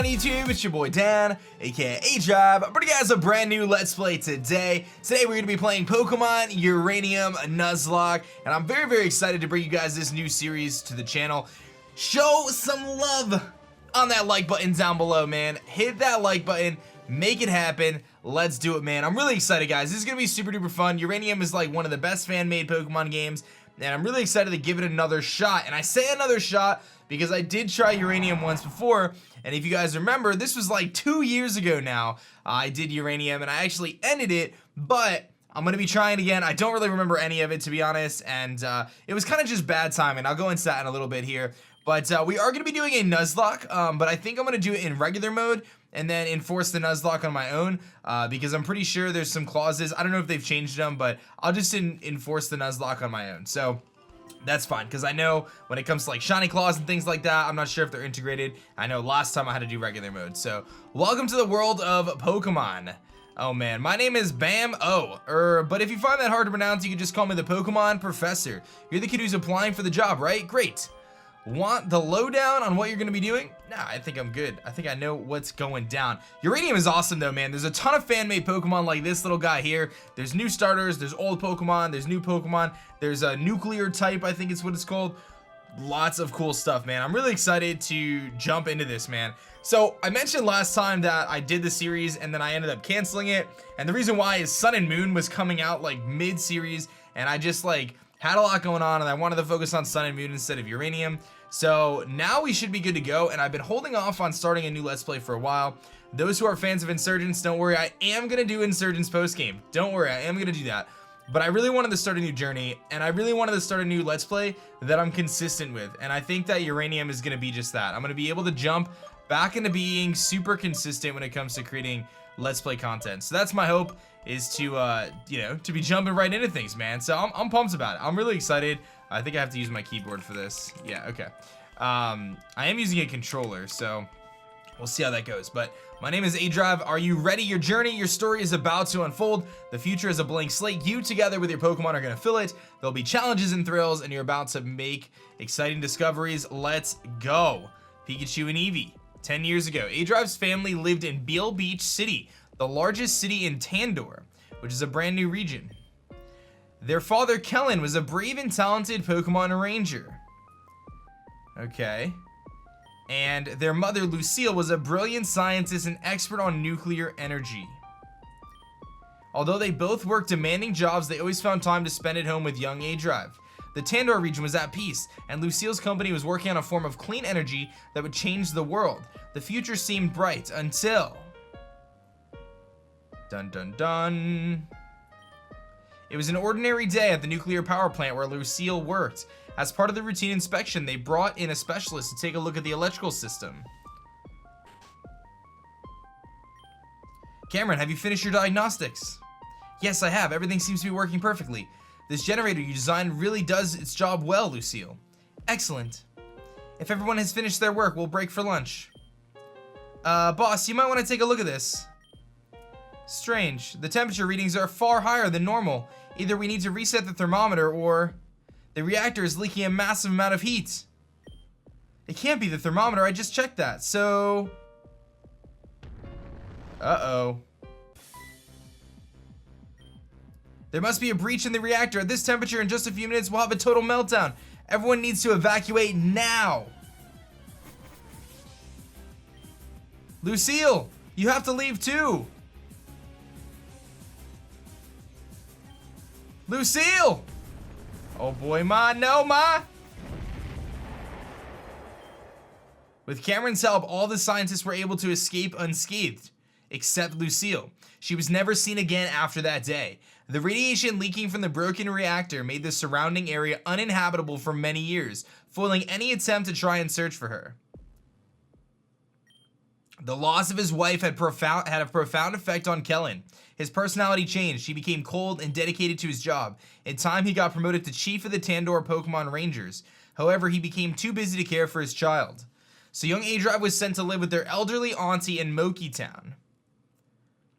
on YouTube? It's your boy Dan, aka aDrive, bringing you guys a brand new Let's Play today. Today we're going to be playing Pokemon Uranium Nuzlocke, and I'm very excited to bring you guys this new series to the channel. Show some love on that like button down below, man. Hit that like button, make it happen. Let's do it, man. I'm really excited, guys. This is going to be super duper fun. Uranium is like one of the best fan-made Pokemon games, and I'm really excited to give it another shot. And I say another shot because I did try Uranium once before, and if you guys remember, this was like 2 years ago now. I did Uranium, and I actually ended it, but I'm going to be trying again. I don't really remember any of it, to be honest, and it was kind of just bad timing. I'll go into that in a little bit here, but we are going to be doing a Nuzlocke, but I think I'm going to do it in regular mode, and then enforce the Nuzlocke on my own, because I'm pretty sure there's some clauses. I don't know if they've changed them, but I'll just enforce the Nuzlocke on my own. So that's fine, because I know when it comes to like shiny claws and things like that, I'm not sure if they're integrated. I know last time I had to do regular mode. So welcome to the world of Pokemon. Oh man, my name is Bam O, but if you find that hard to pronounce, you can just call me the Pokemon Professor. You're the kid who's applying for the job, right? Great. Want the lowdown on what you're gonna be doing? Nah, I think I'm good. I think I know what's going down. Uranium is awesome though, man. There's a ton of fan-made Pokemon like this little guy here. There's new starters, there's old Pokemon, there's new Pokemon, there's a nuclear type, I think it's what it's called. Lots of cool stuff, man. I'm really excited to jump into this, man. So I mentioned last time that I did the series and then I ended up canceling it. And the reason why is Sun and Moon was coming out like mid-series, and I just like had a lot going on, and I wanted to focus on Sun and Moon instead of Uranium. So now we should be good to go, and I've been holding off on starting a new Let's Play for a while. Those who are fans of Insurgents, don't worry, I am going to do Insurgents post-game. Don't worry, I am going to do that. But I really wanted to start a new journey, and I really wanted to start a new Let's Play that I'm consistent with. And I think that Uranium is going to be just that. I'm going to be able to jump back into being super consistent when it comes to creating Let's Play content. So that's my hope, is to, you know, to be jumping right into things, man. So I'm pumped about it. I'm really excited. I think I have to use my keyboard for this. Yeah, okay. I am using a controller, so we'll see how that goes. But my name is aDrive. Are you ready? Your journey, your story is about to unfold. The future is a blank slate. You together with your Pokemon are going to fill it. There'll be challenges and thrills, and you're about to make exciting discoveries. Let's go. Pikachu and Eevee. 10 years ago, aDrive's family lived in Beale Beach City, the largest city in Tandor, which is a brand new region. Their father, Kellen, was a brave and talented Pokemon ranger. Okay. And their mother, Lucille, was a brilliant scientist and expert on nuclear energy. Although they both worked demanding jobs, they always found time to spend at home with young aDrive. The Tandor region was at peace, and Lucille's company was working on a form of clean energy that would change the world. The future seemed bright until... Dun dun dun. It was an ordinary day at the nuclear power plant where Lucille worked. As part of the routine inspection, they brought in a specialist to take a look at the electrical system. Cameron, have you finished your diagnostics? Yes, I have. Everything seems to be working perfectly. This generator you designed really does its job well, Lucille. Excellent. If everyone has finished their work, we'll break for lunch. Boss, you might want to take a look at this. Strange. The temperature readings are far higher than normal. Either we need to reset the thermometer, or the reactor is leaking a massive amount of heat. It can't be the thermometer, I just checked that, so... Uh-oh. There must be a breach in the reactor. At this temperature, in just a few minutes, we'll have a total meltdown. Everyone needs to evacuate now. Lucille, you have to leave too. Lucille! Oh boy, ma, no, ma! With Cameron's help, all the scientists were able to escape unscathed, except Lucille. She was never seen again after that day. The radiation leaking from the broken reactor made the surrounding area uninhabitable for many years, foiling any attempt to try and search for her. The loss of his wife had a profound effect on Kellen. His personality changed. He became cold and dedicated to his job. In time, he got promoted to chief of the Tandor Pokemon Rangers. However, he became too busy to care for his child. So young aDrive was sent to live with their elderly auntie in Moki Town.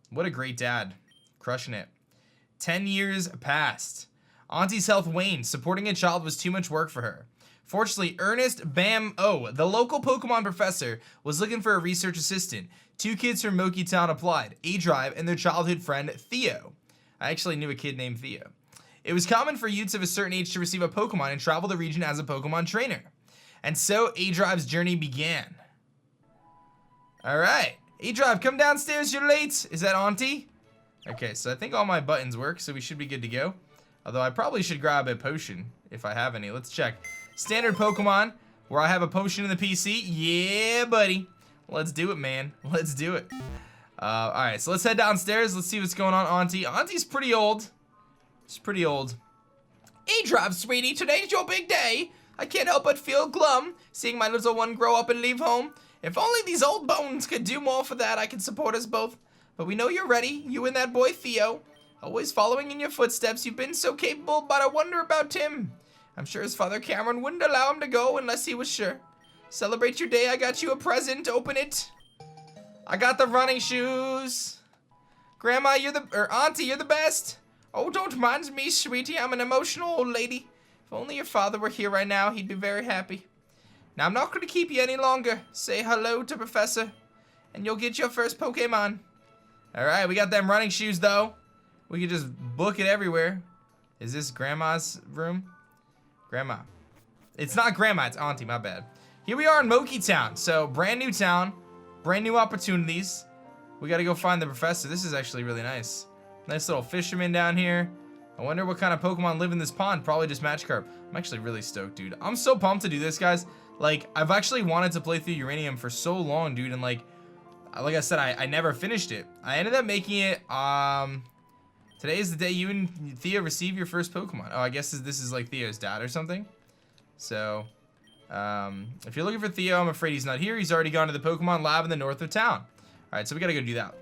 What a great dad. Crushing it. 10 years passed. Auntie's health waned. Supporting a child was too much work for her. Fortunately, Ernest the local Pokemon professor, was looking for a research assistant. 2 kids from Moki Town applied, aDrive and their childhood friend Theo. I actually knew a kid named Theo. It was common for youths of a certain age to receive a Pokemon and travel the region as a Pokemon trainer. And so aDrive's journey began. Alright, aDrive, come downstairs, you're late. Is that Auntie? Okay, so I think all my buttons work, so we should be good to go. Although I probably should grab a potion if I have any. Let's check. Standard Pokemon, where I have a potion in the PC. Yeah, buddy. Let's do it, man. Let's do it. Alright, so let's head downstairs. Let's see what's going on, Auntie. Auntie's pretty old. She's pretty old. aDrive, sweetie, today's your big day. I can't help but feel glum, seeing my little one grow up and leave home. If only these old bones could do more for that, I could support us both. But we know you're ready, you and that boy Theo. Always following in your footsteps, you've been so capable, but I wonder about Tim. I'm sure his father Cameron wouldn't allow him to go unless he was sure. Celebrate your day, I got you a present, open it. I got the running shoes. Grandma, Auntie, you're the best. Oh, don't mind me, sweetie, I'm an emotional old lady. If only your father were here right now, he'd be very happy. Now, I'm not going to keep you any longer. Say hello to Professor, and you'll get your first Pokemon. Alright, we got them running shoes, though. We could just book it everywhere. Is this Grandma's room? Grandma. It's not Grandma, it's Auntie, my bad. Here we are in Moki Town. So, brand new town, brand new opportunities. We gotta go find the professor. This is actually really nice. Nice little fisherman down here. I wonder what kind of Pokemon live in this pond. Probably just Magikarp. I'm actually really stoked, dude. I'm so pumped to do this, guys. Like, I've actually wanted to play through Uranium for so long, dude. And like I said, I never finished it. I ended up making it, today is the day you and Theo receive your first Pokemon. Oh, I guess this is like Theo's dad or something. So, if you're looking for Theo, I'm afraid he's not here. He's already gone to the Pokemon lab in the north of town. All right, so we gotta go do that.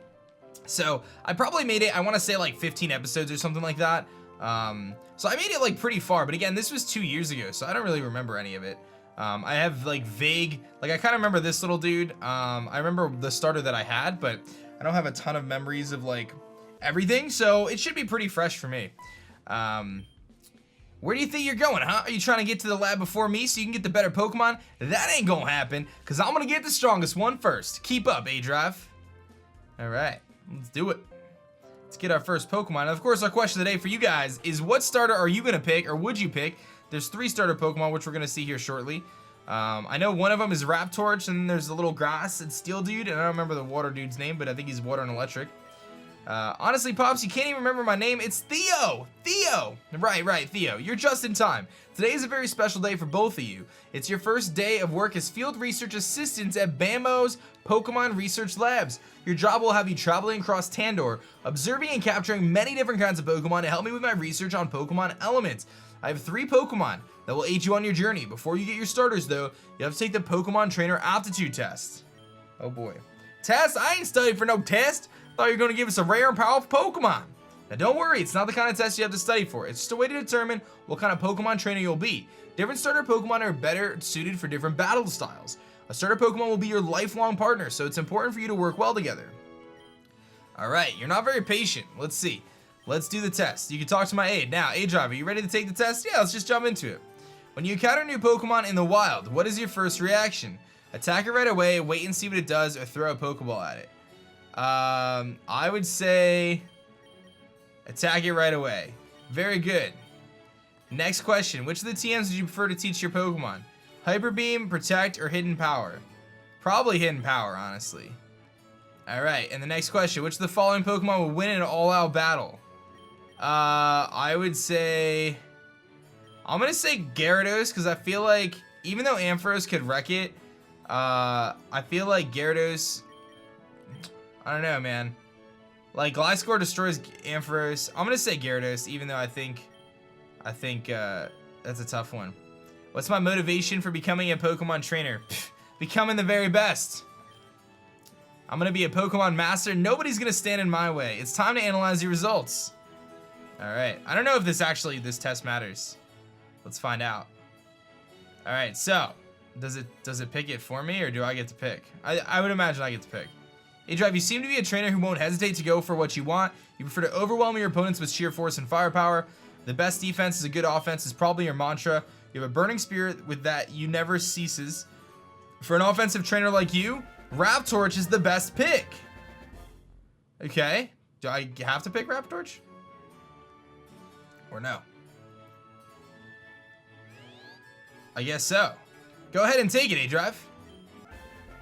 So, I probably made it, I want to say like 15 episodes or something like that. So I made it like pretty far, but again, this was 2 years ago, so I don't really remember any of it. I have like vague, like I kind of remember this little dude. I remember the starter that I had, but I don't have a ton of memories of like everything, so it should be pretty fresh for me. Where do you think you're going, huh? Are you trying to get to the lab before me so you can get the better Pokemon? That ain't gonna happen, because I'm gonna get the strongest one first. Keep up, aDrive. Alright, let's do it. Let's get our first Pokemon. And of course, our question today for you guys is, what starter are you gonna pick, or would you pick? There's 3 starter Pokemon, which we're gonna see here shortly. I know one of them is Raptorch, and then there's the little grass and steel dude, and I don't remember the water dude's name, but I think he's water and electric. Honestly, Pops, you can't even remember my name. It's Theo! Theo! Right, Theo. You're just in time. Today is a very special day for both of you. It's your first day of work as field research assistants at Bambo's Pokemon Research Labs. Your job will have you traveling across Tandor, observing and capturing many different kinds of Pokemon to help me with my research on Pokemon elements. I have 3 Pokemon that will aid you on your journey. Before you get your starters, though, you have to take the Pokemon Trainer Aptitude Test. Oh boy. Test? I ain't studied for no test. Thought you were going to give us a rare and powerful Pokemon. Now don't worry, it's not the kind of test you have to study for. It's just a way to determine what kind of Pokemon trainer you'll be. Different starter Pokemon are better suited for different battle styles. A starter Pokemon will be your lifelong partner, so it's important for you to work well together. Alright, you're not very patient. Let's see. Let's do the test. You can talk to my aide. Now, aDrive, are you ready to take the test? Yeah, let's just jump into it. When you encounter a new Pokemon in the wild, what is your first reaction? Attack it right away, wait and see what it does, or throw a Pokeball at it. I would say attack it right away. Very good. Next question. Which of the TMs would you prefer to teach your Pokemon? Hyper Beam, Protect, or Hidden Power? Probably Hidden Power, honestly. Alright, and the next question. Which of the following Pokemon will win in an all-out battle? I would say... I'm gonna say Gyarados, because I feel like, even though Ampharos could wreck it, I feel like Gyarados... I don't know, man. Like, Gliscor destroys Ampharos. I'm gonna say Gyarados, even though I think that's a tough one. What's my motivation for becoming a Pokemon trainer? Becoming the very best. I'm gonna be a Pokemon master. Nobody's gonna stand in my way. It's time to analyze your results. Alright, I don't know if this test matters. Let's find out. Alright, so, does it pick it for me, or do I get to pick? I would imagine I get to pick. aDrive, you seem to be a trainer who won't hesitate to go for what you want. You prefer to overwhelm your opponents with sheer force and firepower. The best defense is a good offense is probably your mantra. You have a burning spirit with that you never ceases. For an offensive trainer like you, Raptorch is the best pick. Okay. Do I have to pick Raptorch? Or no? I guess so. Go ahead and take it, aDrive.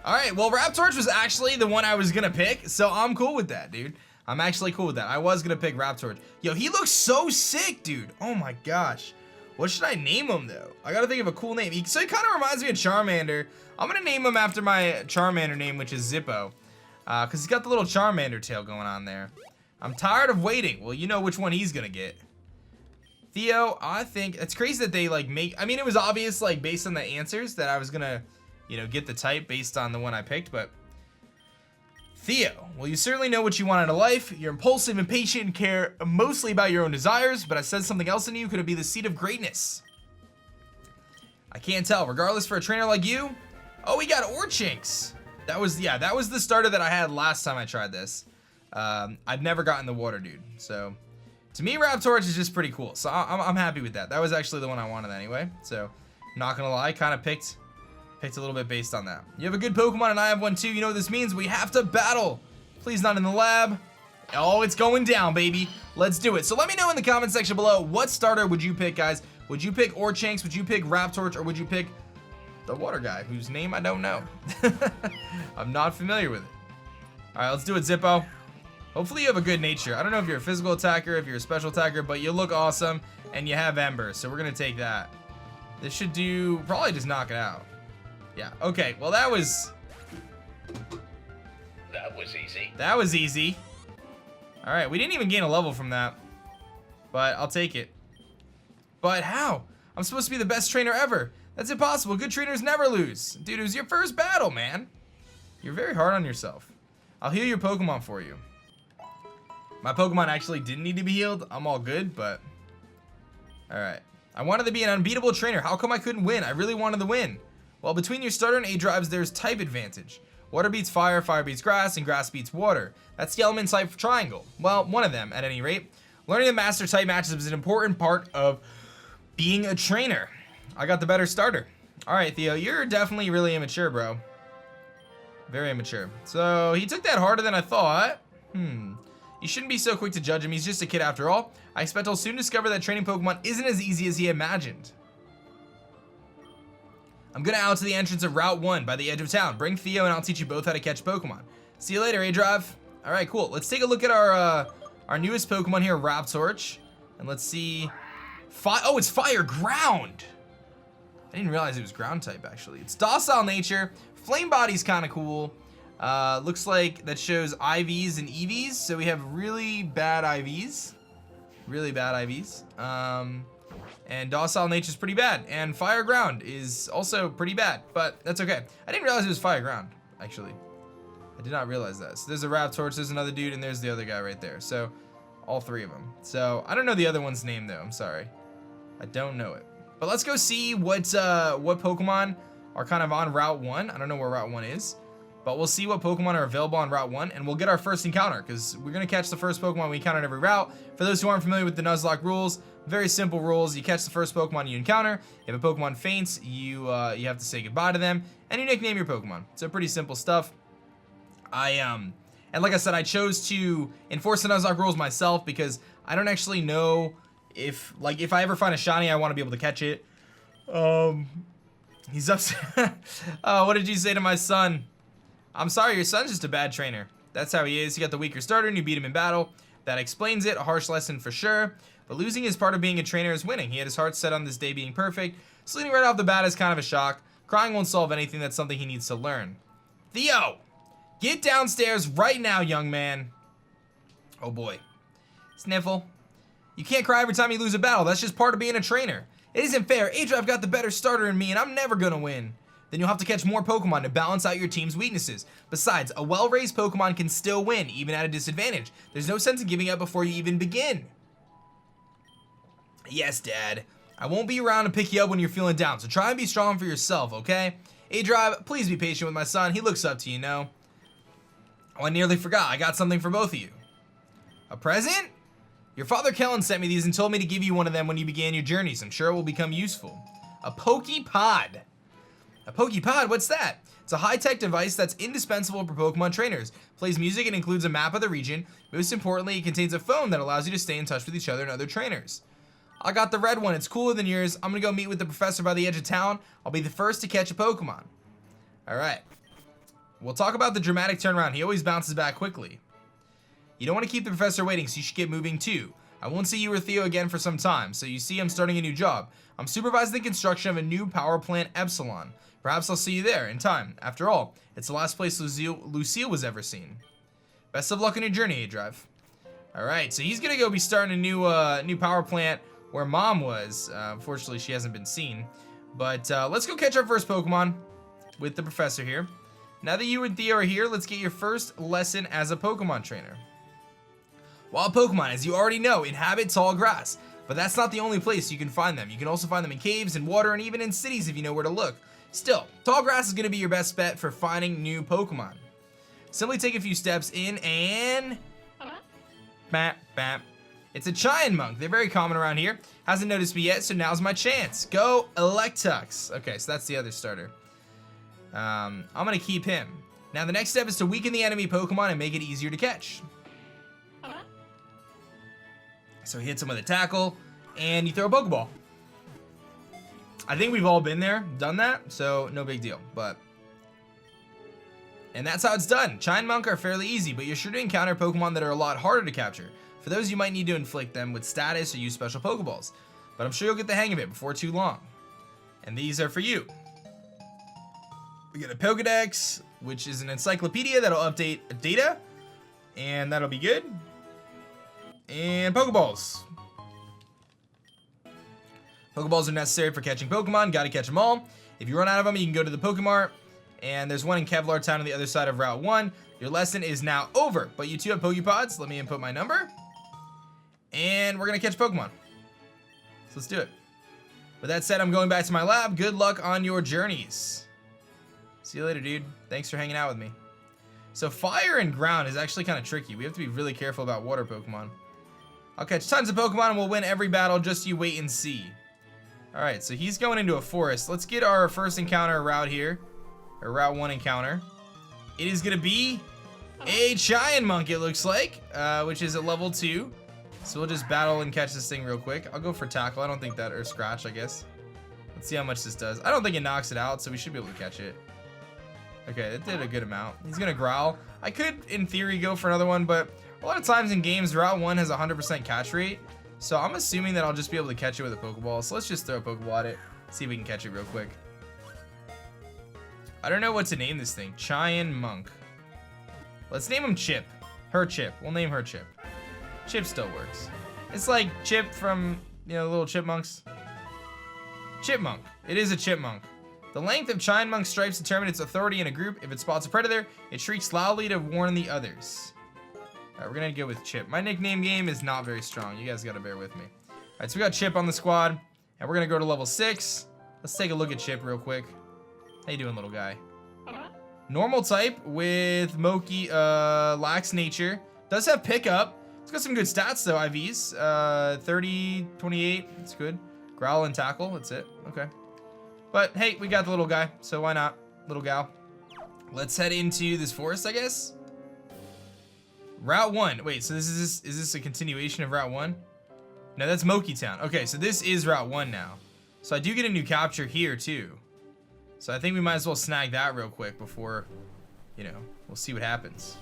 Alright, well, Raptorch was actually the one I was gonna pick, so I'm cool with that, dude. I'm actually cool with that. I was gonna pick Raptorch. Yo, he looks so sick, dude. Oh my gosh. What should I name him, though? I gotta think of a cool name. So he kind of reminds me of Charmander. I'm gonna name him after my Charmander name, which is Zippo. Because he's got the little Charmander tail going on there. I'm tired of waiting. Well, you know which one he's gonna get. Theo, I think it's crazy that they like make, I mean, it was obvious like based on the answers that I was gonna, you know, get the type based on the one I picked, but Theo, well, you certainly know what you want out of life. You're impulsive, impatient, and care mostly about your own desires, but I said something else in you. Could it be the seed of greatness? I can't tell. Regardless, for a trainer like you, oh, we got Orchinks. That was, yeah, that was the starter that I had last time I tried this. I've never gotten the water dude, so to me, Raptorch is just pretty cool. So I'm happy with that. That was actually the one I wanted anyway. So not gonna lie, kind of picked a little bit based on that. You have a good Pokemon and I have one too. You know what this means? We have to battle. Please not in the lab. Oh, it's going down, baby. Let's do it. So let me know in the comment section below, what starter would you pick, guys? Would you pick Orchinks? Would you pick Raptorch? Or would you pick the water guy, whose name I don't know? I'm not familiar with it. All right, let's do it, Zippo. Hopefully you have a good nature. I don't know if you're a physical attacker, if you're a special attacker, but you look awesome and you have Ember, so we're gonna take that. This should do, probably just knock it out. Yeah, okay, well that was easy. That was easy. All right, we didn't even gain a level from that, but I'll take it. But how? I'm supposed to be the best trainer ever. That's impossible. Good trainers never lose. Dude, it was your first battle, man. You're very hard on yourself. I'll heal your Pokemon for you. My Pokemon actually didn't need to be healed. I'm all good, but all right. I wanted to be an unbeatable trainer. How come I couldn't win? I really wanted to win. Well, between your starter and aDrives, there's type advantage. Water beats fire, fire beats grass, and grass beats water. That's the element type triangle. Well, one of them, at any rate. Learning the master type matchups is an important part of being a trainer. I got the better starter. All right, Theo, you're definitely really immature, bro. Very immature. So he took that harder than I thought. You shouldn't be so quick to judge him. He's just a kid after all. I expect he'll soon discover that training Pokemon isn't as easy as he imagined. I'm gonna out to the entrance of Route 1 by the edge of town. Bring Theo and I'll teach you both how to catch Pokemon. See you later, aDrive. All right, cool. Let's take a look at our newest Pokemon here, Raptorch. And let's see. Oh, it's Fire Ground. I didn't realize it was ground type, actually. It's docile nature. Flame body's kind of cool. Looks like that shows IVs and EVs. So we have really bad IVs. Really bad IVs. And docile nature's pretty bad. And fire ground is also pretty bad, but that's okay. I didn't realize it was fire ground, actually. I did not realize that. So there's a Raptorch, there's another dude, and there's the other guy right there. So all three of them. So I don't know the other one's name though, I'm sorry. I don't know it. But let's go see what Pokemon are kind of on Route 1. I don't know where Route 1 is. But we'll see what Pokemon are available on Route 1, and we'll get our first encounter, because we're going to catch the first Pokemon we encounter in every route. For those who aren't familiar with the Nuzlocke rules, very simple rules. You catch the first Pokemon you encounter. If a Pokemon faints, you have to say goodbye to them, and you nickname your Pokemon. So pretty simple stuff. And like I said, I chose to enforce the Nuzlocke rules myself, because I don't actually know if I ever find a shiny, I want to be able to catch it. He's upset. Oh, what did you say to my son? I'm sorry, your son's just a bad trainer. That's how he is. He got the weaker starter and you beat him in battle. That explains it. A harsh lesson for sure. But losing is part of being a trainer is winning. He had his heart set on this day being perfect. So leading right off the bat is kind of a shock. Crying won't solve anything. That's something he needs to learn. Theo! Get downstairs right now, young man. Oh boy. Sniffle. You can't cry every time you lose a battle. That's just part of being a trainer. It isn't fair. aDrive got the better starter in me and I'm never gonna win. Then you'll have to catch more Pokemon to balance out your team's weaknesses. Besides, a well-raised Pokemon can still win, even at a disadvantage. There's no sense in giving up before you even begin. Yes, Dad. I won't be around to pick you up when you're feeling down, so try and be strong for yourself, okay? aDrive, please be patient with my son. He looks up to you, know? Oh, I nearly forgot. I got something for both of you. A present? Your father Kellen sent me these and told me to give you one of them when you began your journeys. I'm sure it will become useful. A Pokepod. A Pokepod? What's that? It's a high-tech device that's indispensable for Pokemon trainers. Plays music and includes a map of the region. Most importantly, it contains a phone that allows you to stay in touch with each other and other trainers. I got the red one. It's cooler than yours. I'm gonna go meet with the professor by the edge of town. I'll be the first to catch a Pokemon. All right. We'll talk about the dramatic turnaround. He always bounces back quickly. You don't want to keep the professor waiting, so you should get moving too. I won't see you or Theo again for some time, so you see I'm starting a new job. I'm supervising the construction of a new power plant, Epsilon. Perhaps I'll see you there in time. After all, it's the last place Lucille was ever seen. Best of luck on your journey, aDrive. All right, so he's gonna go be starting a new power plant where Mom was. Unfortunately, she hasn't been seen. But let's go catch our first Pokemon with the professor here. Now that you and Theo are here, let's get your first lesson as a Pokemon trainer. Wild Pokemon, as you already know, inhabit tall grass, but that's not the only place you can find them. You can also find them in caves, in water, and even in cities if you know where to look. Still, tall grass is going to be your best bet for finding new Pokemon. Simply take a few steps in and... Bap, bap. It's a Giant Monk. They're very common around here. Hasn't noticed me yet, so now's my chance. Go Electux. Okay, so that's the other starter. I'm going to keep him. Now the next step is to weaken the enemy Pokemon and make it easier to catch. So he hits him with a tackle, and you throw a Pokeball. I think we've all been there, done that, so no big deal, but... And that's how it's done. Giant Monk are fairly easy, but you're sure to encounter Pokemon that are a lot harder to capture. For those, you might need to inflict them with status or use special Pokeballs, but I'm sure you'll get the hang of it before too long. And these are for you. We get a Pokedex, which is an encyclopedia that'll update data, and that'll be good. And Pokeballs. Pokeballs are necessary for catching Pokemon. Gotta catch them all. If you run out of them, you can go to the Pokemart. And there's one in Kevlar Town on the other side of Route 1. Your lesson is now over. But you two have Pokepods. Let me input my number. And we're gonna catch Pokemon. So let's do it. With that said, I'm going back to my lab. Good luck on your journeys. See you later, dude. Thanks for hanging out with me. So fire and ground is actually kind of tricky. We have to be really careful about water Pokemon. I'll catch tons of Pokemon and we'll win every battle, just you wait and see. Alright, so he's going into a forest. Let's get our first encounter route here. Or Route 1 encounter. It is going to be a Giant Monk, it looks like. Which is at level 2. So we'll just battle and catch this thing real quick. I'll go for tackle. I don't think that, or scratch, I guess. Let's see how much this does. I don't think it knocks it out, so we should be able to catch it. Okay, that did a good amount. He's going to growl. I could, in theory, go for another one, but a lot of times in games, Route 1 has a 100% catch rate. So I'm assuming that I'll just be able to catch it with a Pokeball. So let's just throw a Pokeball at it. See if we can catch it real quick. I don't know what to name this thing. Giant Monk. Let's name him Chip. Her Chip. We'll name her Chip. Chip still works. It's like Chip from, you know, Little Chipmunks. Chipmunk. It is a Chipmunk. The length of Giant Monk's stripes determine its authority in a group. If it spots a predator, it shrieks loudly to warn the others. Alright, we're gonna go with Chip. My nickname game is not very strong. You guys gotta bear with me. Alright, so we got Chip on the squad, and we're gonna go to level 6. Let's take a look at Chip real quick. How you doing, little guy? Normal type with Moki, Lax Nature. Does have Pickup. It's got some good stats though, IVs. 30, 28, that's good. Growl and Tackle, that's it. Okay. But hey, we got the little guy, so why not? Little gal. Let's head into this forest, I guess. Route 1. Wait, so is this a continuation of Route 1? No, that's Moki Town. Okay, so this is Route 1 now. So I do get a new capture here too. So I think we might as well snag that real quick before, you know, we'll see what happens.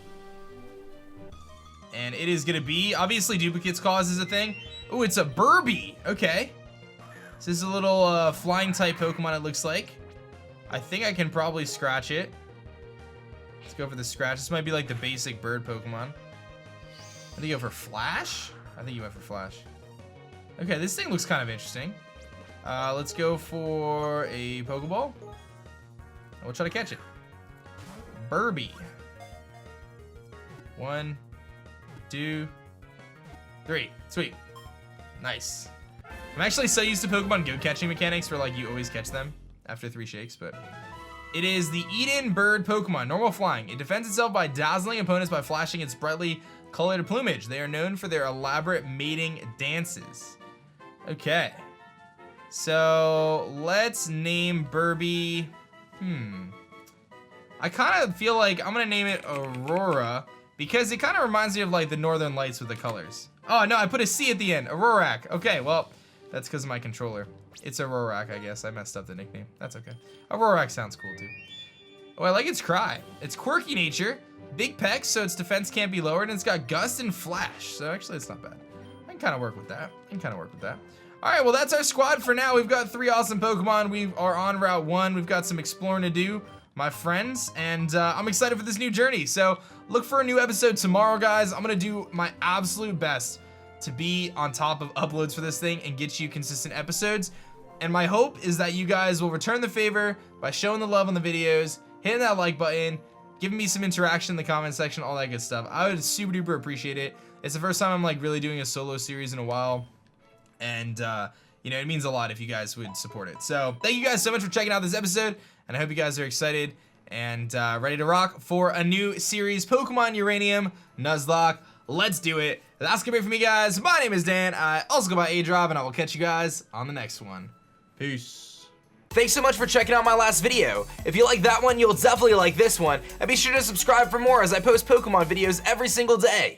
And it is gonna be, obviously duplicates causes a thing. Oh, it's a Burby. Okay. So this is a little flying type Pokemon, it looks like. I think I can probably scratch it. Let's go for the scratch. This might be like the basic bird Pokemon. I think you go for Flash? I think you went for Flash. Okay, this thing looks kind of interesting. Let's go for a Pokeball. And we'll try to catch it. Burby. 1, 2, 3. Sweet. Nice. I'm actually so used to Pokemon Go catching mechanics where like you always catch them after 3 shakes, but it is the Eden Bird Pokemon, normal flying. It defends itself by dazzling opponents by flashing its brightly colored plumage. They are known for their elaborate mating dances. Okay. So let's name Burby. I kind of feel like I'm gonna name it Aurora because it kind of reminds me of like the Northern Lights with the colors. Oh no, I put a C at the end. Aurorac. Okay, well, that's because of my controller. It's Aurorac, I guess. I messed up the nickname. That's okay. Aurorac sounds cool too. Oh, I like its cry. It's quirky nature, big pecs, so its defense can't be lowered, and it's got gust and flash. So actually, it's not bad. I can kind of work with that. All right, well, that's our squad for now. We've got 3 awesome Pokemon. We are on Route 1. We've got some exploring to do, my friends, and I'm excited for this new journey. So look for a new episode tomorrow, guys. I'm gonna do my absolute best to be on top of uploads for this thing and get you consistent episodes. And my hope is that you guys will return the favor by showing the love on the videos, hitting that like button, giving me some interaction in the comment section, all that good stuff. I would super duper appreciate it. It's the first time I'm like really doing a solo series in a while. And, you know, it means a lot if you guys would support it. So thank you guys so much for checking out this episode. And I hope you guys are excited and ready to rock for a new series, Pokemon Uranium Nuzlocke. Let's do it. That's gonna be it for me, guys. My name is Dan. I also go by aDrive, and I will catch you guys on the next one. Peace. Thanks so much for checking out my last video. If you like that one, you'll definitely like this one. And be sure to subscribe for more as I post Pokemon videos every single day.